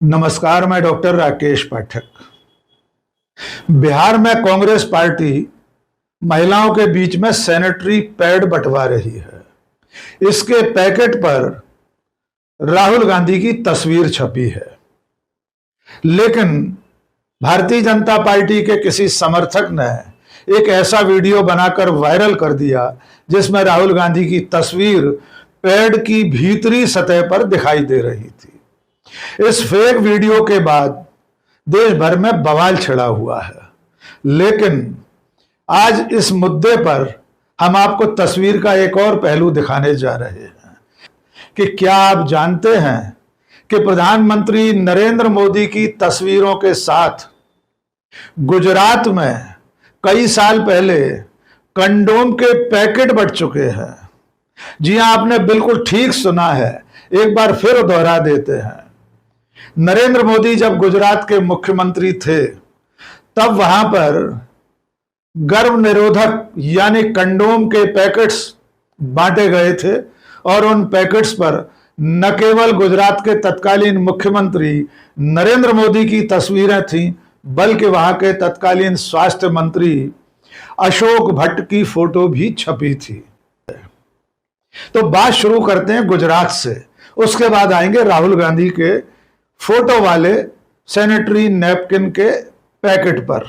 नमस्कार, मैं डॉक्टर राकेश पाठक। बिहार में कांग्रेस पार्टी महिलाओं के बीच में सैनिटरी पैड बंटवा रही है। इसके पैकेट पर राहुल गांधी की तस्वीर छपी है, लेकिन भारतीय जनता पार्टी के किसी समर्थक ने एक ऐसा वीडियो बनाकर वायरल कर दिया जिसमें राहुल गांधी की तस्वीर पैड की भीतरी सतह पर दिखाई दे रही थी। इस फेक वीडियो के बाद देश भर में बवाल छिड़ा हुआ है, लेकिन आज इस मुद्दे पर हम आपको तस्वीर का एक और पहलू दिखाने जा रहे हैं कि क्या आप जानते हैं कि प्रधानमंत्री नरेंद्र मोदी की तस्वीरों के साथ गुजरात में कई साल पहले कंडोम के पैकेट बंट चुके हैं। जी हां, आपने बिल्कुल ठीक सुना है, एक बार फिर दोहरा देते हैं। नरेंद्र मोदी जब गुजरात के मुख्यमंत्री थे तब वहां पर गर्भ निरोधक यानी कंडोम के पैकेट्स बांटे गए थे और उन पैकेट्स पर न केवल गुजरात के तत्कालीन मुख्यमंत्री नरेंद्र मोदी की तस्वीरें थीं, बल्कि वहां के तत्कालीन स्वास्थ्य मंत्री अशोक भट्ट की फोटो भी छपी थी। तो बात शुरू करते हैं गुजरात से, उसके बाद आएंगे राहुल गांधी के फोटो वाले सैनिटरी नैपकिन के पैकेट पर।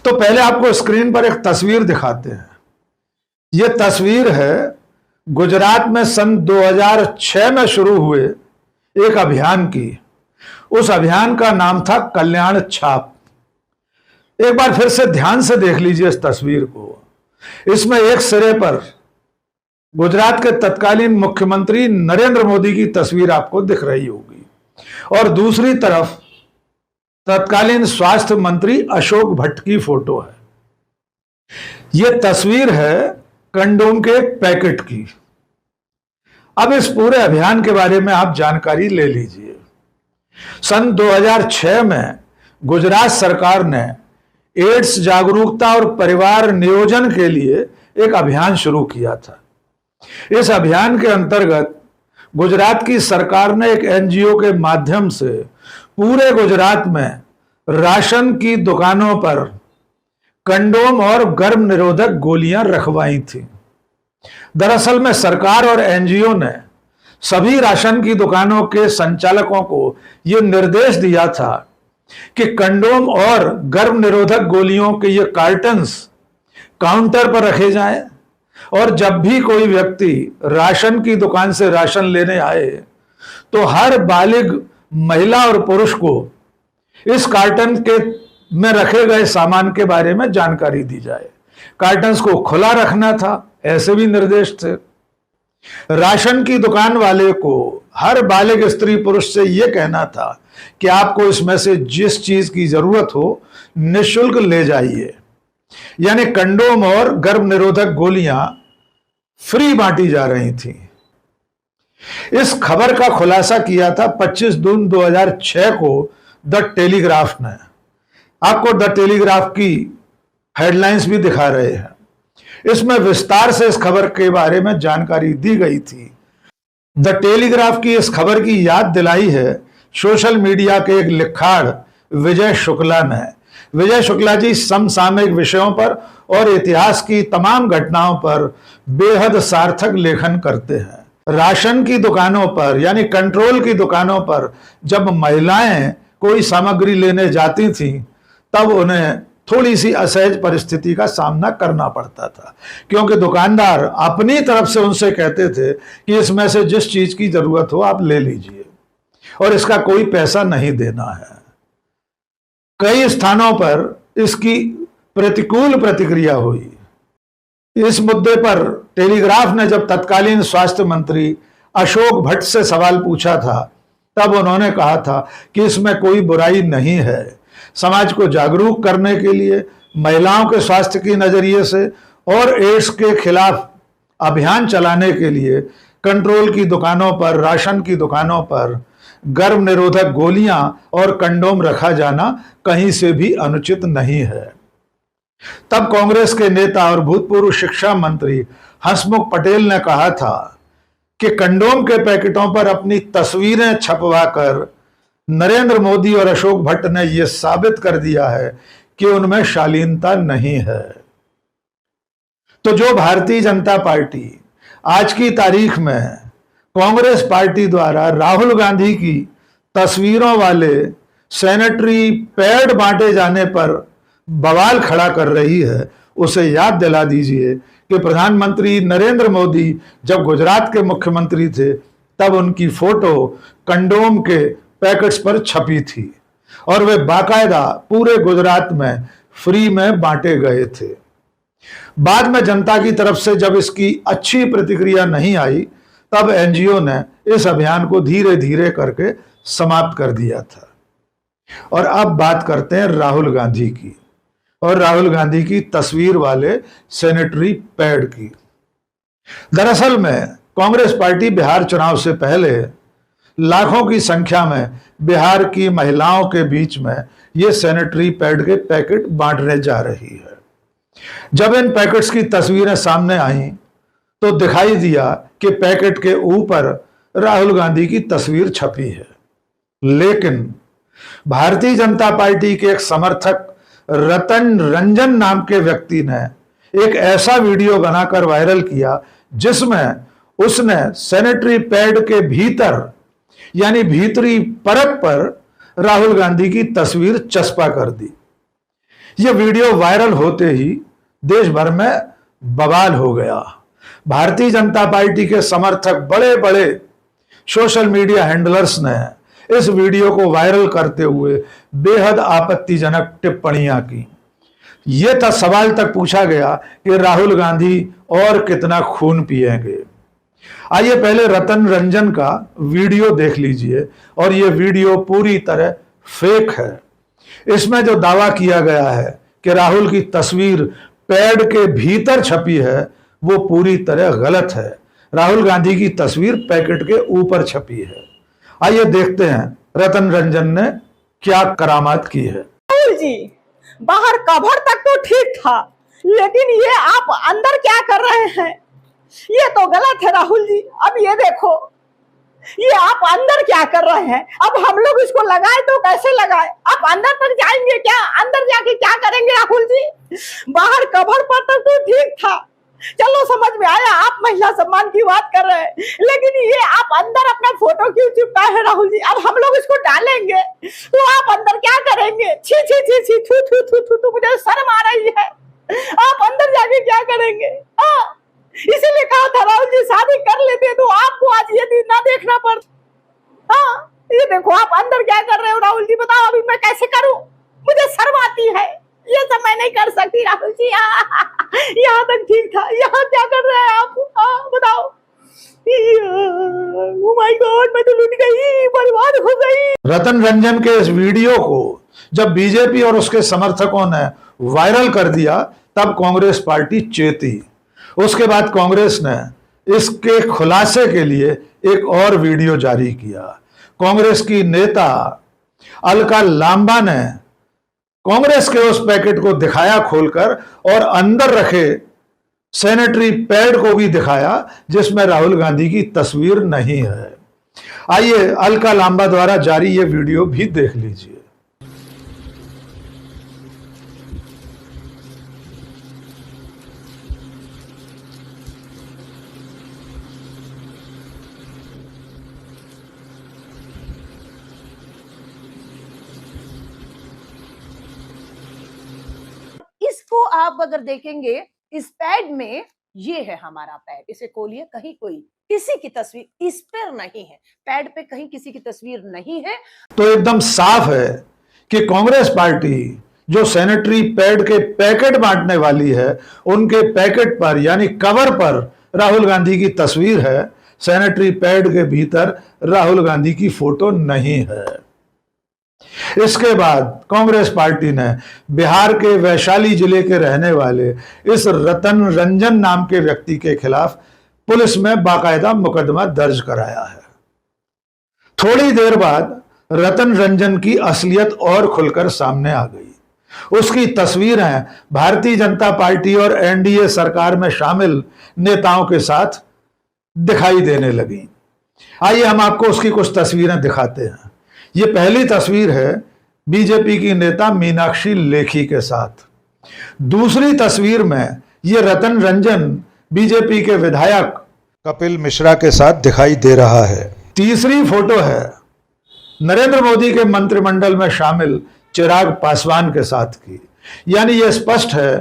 तो पहले आपको स्क्रीन पर एक तस्वीर दिखाते हैं। यह तस्वीर है गुजरात में सन 2006 में शुरू हुए एक अभियान की। उस अभियान का नाम था कल्याण छाप। एक बार फिर से ध्यान से देख लीजिए इस तस्वीर को। इसमें एक सिरे पर गुजरात के तत्कालीन मुख्यमंत्री नरेंद्र मोदी की तस्वीर आपको दिख रही होगी और दूसरी तरफ तत्कालीन स्वास्थ्य मंत्री अशोक भट्ट की फोटो है। यह तस्वीर है कंडोम के पैकेट की। अब इस पूरे अभियान के बारे में आप जानकारी ले लीजिए। सन 2006 में गुजरात सरकार ने एड्स जागरूकता और परिवार नियोजन के लिए एक अभियान शुरू किया था। इस अभियान के अंतर्गत गुजरात की सरकार ने एक एनजीओ के माध्यम से पूरे गुजरात में राशन की दुकानों पर कंडोम और गर्भ निरोधक गोलियां रखवाई थी। दरअसल में सरकार और एनजीओ ने सभी राशन की दुकानों के संचालकों को यह निर्देश दिया था कि कंडोम और गर्भ निरोधक गोलियों के ये कार्टन्स काउंटर पर रखे जाएं और जब भी कोई व्यक्ति राशन की दुकान से राशन लेने आए तो हर बालिग महिला और पुरुष को इस कार्टन के में रखे गए सामान के बारे में जानकारी दी जाए। कार्टन्स को खुला रखना था, ऐसे भी निर्देश थे। राशन की दुकान वाले को हर बालिग स्त्री पुरुष से यह कहना था कि आपको इसमें से जिस चीज की जरूरत हो निःशुल्क ले जाइए। यानी कंडोम और गर्भ निरोधक गोलियां फ्री बांटी जा रही थी। इस खबर का खुलासा किया था 25 जून 2006 को द टेलीग्राफ ने। आपको द टेलीग्राफ की हेडलाइंस भी दिखा रहे हैं। इसमें विस्तार से इस खबर के बारे में जानकारी दी गई थी। द टेलीग्राफ की इस खबर की याद दिलाई है सोशल मीडिया के एक लिखाड़ विजय शुक्ला ने। विजय शुक्ला जी समसामयिक विषयों पर और इतिहास की तमाम घटनाओं पर बेहद सार्थक लेखन करते हैं। राशन की दुकानों पर यानी कंट्रोल की दुकानों पर जब महिलाएं कोई सामग्री लेने जाती थीं तब उन्हें थोड़ी सी असहज परिस्थिति का सामना करना पड़ता था, क्योंकि दुकानदार अपनी तरफ से उनसे कहते थे कि इसमें से जिस चीज की जरूरत हो आप ले लीजिए और इसका कोई पैसा नहीं देना है। कई स्थानों पर इसकी प्रतिकूल प्रतिक्रिया हुई। इस मुद्दे पर टेलीग्राफ ने जब तत्कालीन स्वास्थ्य मंत्री अशोक भट्ट से सवाल पूछा था तब उन्होंने कहा था कि इसमें कोई बुराई नहीं है। समाज को जागरूक करने के लिए, महिलाओं के स्वास्थ्य की नजरिए से और एड्स के खिलाफ अभियान चलाने के लिए कंट्रोल की दुकानों पर, राशन की दुकानों पर गर्भ निरोधक गोलियां और कंडोम रखा जाना कहीं से भी अनुचित नहीं है। तब कांग्रेस के नेता और भूतपूर्व शिक्षा मंत्री हंसमुख पटेल ने कहा था कि कंडोम के पैकेटों पर अपनी तस्वीरें छपवाकर नरेंद्र मोदी और अशोक भट्ट ने यह साबित कर दिया है कि उनमें शालीनता नहीं है। तो जो भारतीय जनता पार्टी आज की तारीख में कांग्रेस पार्टी द्वारा राहुल गांधी की तस्वीरों वाले सैनिटरी पैड बांटे जाने पर बवाल खड़ा कर रही है, उसे याद दिला दीजिए कि प्रधानमंत्री नरेंद्र मोदी जब गुजरात के मुख्यमंत्री थे तब उनकी फोटो कंडोम के पैकेट्स पर छपी थी और वे बाकायदा पूरे गुजरात में फ्री में बांटे गए थे। बाद में जनता की तरफ से जब इसकी अच्छी प्रतिक्रिया नहीं आई तब एनजीओ ने इस अभियान को धीरे धीरे करके समाप्त कर दिया था। और अब बात करते हैं राहुल गांधी की और राहुल गांधी की तस्वीर वाले सैनिटरी पैड की। दरअसल में कांग्रेस पार्टी बिहार चुनाव से पहले लाखों की संख्या में बिहार की महिलाओं के बीच में ये सैनिटरी पैड के पैकेट बांटने जा रही है। जब इन पैकेट्स की तस्वीरें सामने आई तो दिखाई दिया कि पैकेट के ऊपर राहुल गांधी की तस्वीर छपी है, लेकिन भारतीय जनता पार्टी के एक समर्थक रतन रंजन नाम के व्यक्ति ने एक ऐसा वीडियो बनाकर वायरल किया जिसमें उसने सैनिटरी पैड के भीतर यानी भीतरी परत पर राहुल गांधी की तस्वीर चस्पा कर दी। यह वीडियो वायरल होते ही देश भर में बवाल हो गया। भारतीय जनता पार्टी के समर्थक बड़े बड़े सोशल मीडिया हैंडलर्स ने इस वीडियो को वायरल करते हुए बेहद आपत्तिजनक टिप्पणियां की। यह था सवाल तक पूछा गया कि राहुल गांधी और कितना खून पिएंगे। आइए पहले रतन रंजन का वीडियो देख लीजिए और यह वीडियो पूरी तरह फेक है। इसमें जो दावा किया गया है कि राहुल की तस्वीर पैड के भीतर छपी है वो पूरी तरह गलत है। राहुल गांधी की तस्वीर पैकेट के ऊपर छपी है। आइए देखते हैं रतन रंजन ने क्या करामात की है। राहुल जी बाहर कवर तक तो ठीक था, लेकिन ये आप अंदर क्या कर रहे हैं, ये तो गलत है राहुल जी। अब ये देखो, ये आप अंदर क्या कर रहे हैं। अब हम लोग इसको लगाए तो कैसे लगाए, आप अंदर तक जाएंगे क्या, अंदर जाके क्या करेंगे राहुल जी। बाहर कवर पर तक तो ठीक था, चलो समझ में आया आप महिला सम्मान की बात कर रहे हैं, लेकिन ये आप अंदर अपना फोटो क्यों चिपकाए हैं राहुल जी। अब हम लोग इसको डालेंगे तो आप अंदर क्या करेंगे। छी छी छी छी थू थू थू थू थू, मुझे शर्म आ रही है। आप अंदर जाके क्या करेंगे। इसीलिए कहा था राहुल जी शादी कर लेते तो आपको आज ये दिन ना देखना पड़ता। ये देखो आप अंदर क्या कर रहे हो राहुल जी, बताओ अभी मैं कैसे करूं, मुझे शर्म आती है, ये सब मैं नहीं कर सकती राहुल जी। यहाँ तक ठीक था, यहाँ क्या कर रहे हैं आप, बताओ। ओह माय गॉड, मैं तो लुट गई, बर्बाद हो गई। रतन रंजन के इस वीडियो को जब बीजेपी और उसके समर्थकों ने वायरल कर दिया तब कांग्रेस पार्टी चेती। उसके बाद कांग्रेस ने इसके खुलासे के लिए एक और वीडियो जारी किया। कांग्रेस की नेता अलका लांबा ने कांग्रेस के उस पैकेट को दिखाया खोलकर और अंदर रखे सैनिटरी पैड को भी दिखाया जिसमें राहुल गांधी की तस्वीर नहीं है। आइए अलका लांबा द्वारा जारी ये वीडियो भी देख लीजिए। इसको आप अगर देखेंगे इस पैड में, ये है हमारा पैड, इसे खोलिए, कहीं कोई किसी की तस्वीर इस पर नहीं है, पैड पे कहीं किसी की तस्वीर नहीं है। तो एकदम साफ है कि कांग्रेस पार्टी जो सैनिटरी पैड के पैकेट बांटने वाली है उनके पैकेट पर यानी कवर पर राहुल गांधी की तस्वीर है, सैनिटरी पैड के भीतर राहुल गांधी की फोटो नहीं है। इसके बाद कांग्रेस पार्टी ने बिहार के वैशाली जिले के रहने वाले इस रतन रंजन नाम के व्यक्ति के खिलाफ पुलिस में बाकायदा मुकदमा दर्ज कराया है। थोड़ी देर बाद रतन रंजन की असलियत और खुलकर सामने आ गई। उसकी तस्वीरें भारतीय जनता पार्टी और एनडीए सरकार में शामिल नेताओं के साथ दिखाई देने लगी। आइए हम आपको उसकी कुछ तस्वीरें दिखाते हैं। ये पहली तस्वीर है बीजेपी की नेता मीनाक्षी लेखी के साथ। दूसरी तस्वीर में ये रतन रंजन बीजेपी के विधायक कपिल मिश्रा के साथ दिखाई दे रहा है। तीसरी फोटो है नरेंद्र मोदी के मंत्रिमंडल में शामिल चिराग पासवान के साथ की। यानी यह स्पष्ट है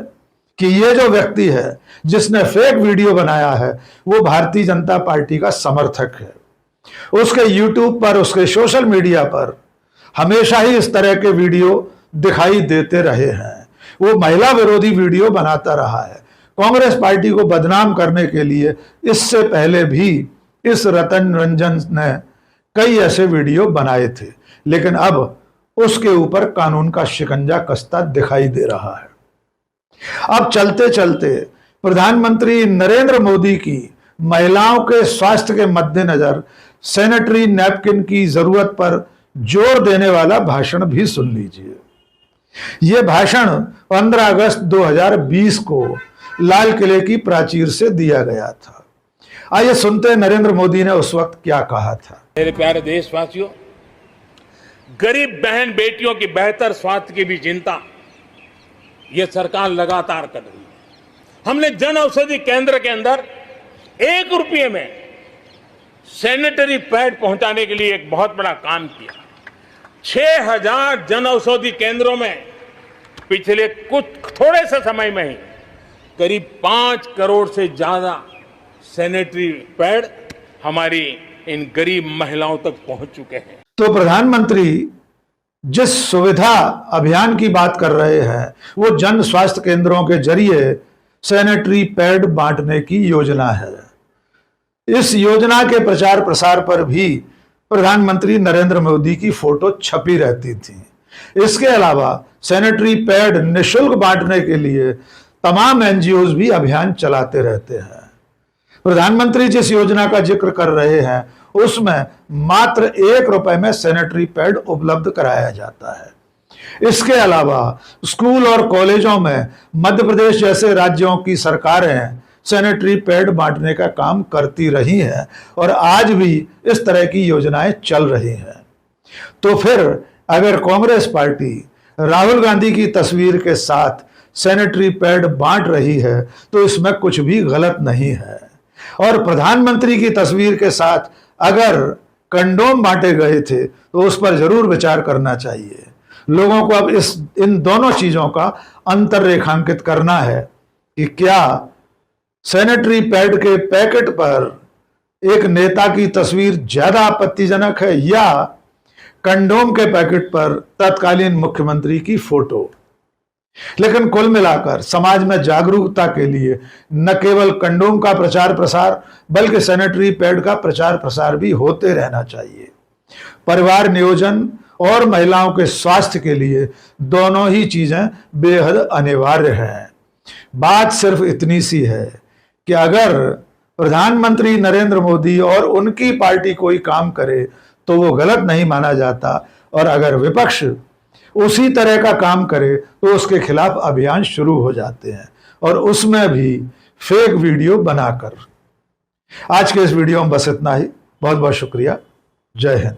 कि ये जो व्यक्ति है जिसने फेक वीडियो बनाया है वो भारतीय जनता पार्टी का समर्थक है। उसके यूट्यूब पर, उसके सोशल मीडिया पर हमेशा ही इस तरह के वीडियो दिखाई देते रहे हैं। वो महिला विरोधी वीडियो बनाता रहा है। कांग्रेस पार्टी को बदनाम करने के लिए इससे पहले भी इस रतन रंजन ने कई ऐसे वीडियो बनाए थे, लेकिन अब उसके ऊपर कानून का शिकंजा कसता दिखाई दे रहा है। अब चलते चलते प्रधानमंत्री नरेंद्र मोदी की महिलाओं के स्वास्थ्य के मद्देनजर सैनिटरी नैपकिन की जरूरत पर जोर देने वाला भाषण भी सुन लीजिए। यह भाषण 15 अगस्त 2020 को लाल किले की प्राचीर से दिया गया था। आइए सुनते हैं नरेंद्र मोदी ने उस वक्त क्या कहा था। मेरे प्यारे देशवासियों, गरीब बहन बेटियों की बेहतर स्वास्थ्य की भी चिंता यह सरकार लगातार कर रही है। हमने जन औषधि केंद्र के अंदर 1 रुपये में सैनिटरी पैड पहुंचाने के लिए एक बहुत बड़ा काम किया। 6000 जन औषधि केंद्रों में पिछले कुछ थोड़े से समय में ही करीब 5 करोड़ से ज्यादा सैनिटरी पैड हमारी इन गरीब महिलाओं तक पहुंच चुके हैं। तो प्रधानमंत्री जिस सुविधा अभियान की बात कर रहे हैं वो जन स्वास्थ्य केंद्रों के जरिए सैनिटरी पैड बांटने की योजना है। इस योजना के प्रचार प्रसार पर भी प्रधानमंत्री नरेंद्र मोदी की फोटो छपी रहती थी। इसके अलावा सैनिटरी पैड निःशुल्क बांटने के लिए तमाम एनजीओज भी अभियान चलाते रहते हैं। प्रधानमंत्री जिस योजना का जिक्र कर रहे हैं उसमें मात्र 1 रुपए में सैनिटरी पैड उपलब्ध कराया जाता है। इसके अलावा स्कूल और कॉलेजों में मध्य प्रदेश जैसे राज्यों की सरकारें सैनिटरी पैड बांटने का काम करती रही हैं और आज भी इस तरह की योजनाएं चल रही हैं। तो फिर अगर कांग्रेस पार्टी राहुल गांधी की तस्वीर के साथ सैनिटरी पैड बांट रही है तो इसमें कुछ भी गलत नहीं है। और प्रधानमंत्री की तस्वीर के साथ अगर कंडोम बांटे गए थे तो उस पर जरूर विचार करना चाहिए। लोगों को अब इन दोनों चीजों का अंतर रेखांकित करना है कि क्या सैनिटरी पैड के पैकेट पर एक नेता की तस्वीर ज्यादा आपत्तिजनक है या कंडोम के पैकेट पर तत्कालीन मुख्यमंत्री की फोटो। लेकिन कुल मिलाकर समाज में जागरूकता के लिए न केवल कंडोम का प्रचार प्रसार बल्कि सैनिटरी पैड का प्रचार प्रसार भी होते रहना चाहिए। परिवार नियोजन और महिलाओं के स्वास्थ्य के लिए दोनों ही चीजें बेहद अनिवार्य हैं। बात सिर्फ इतनी सी है कि अगर प्रधानमंत्री नरेंद्र मोदी और उनकी पार्टी कोई काम करे तो वो गलत नहीं माना जाता, और अगर विपक्ष उसी तरह का काम करे तो उसके खिलाफ अभियान शुरू हो जाते हैं, और उसमें भी फेक वीडियो बनाकर। आज के इस वीडियो में बस इतना ही। बहुत बहुत शुक्रिया। जय हिंद।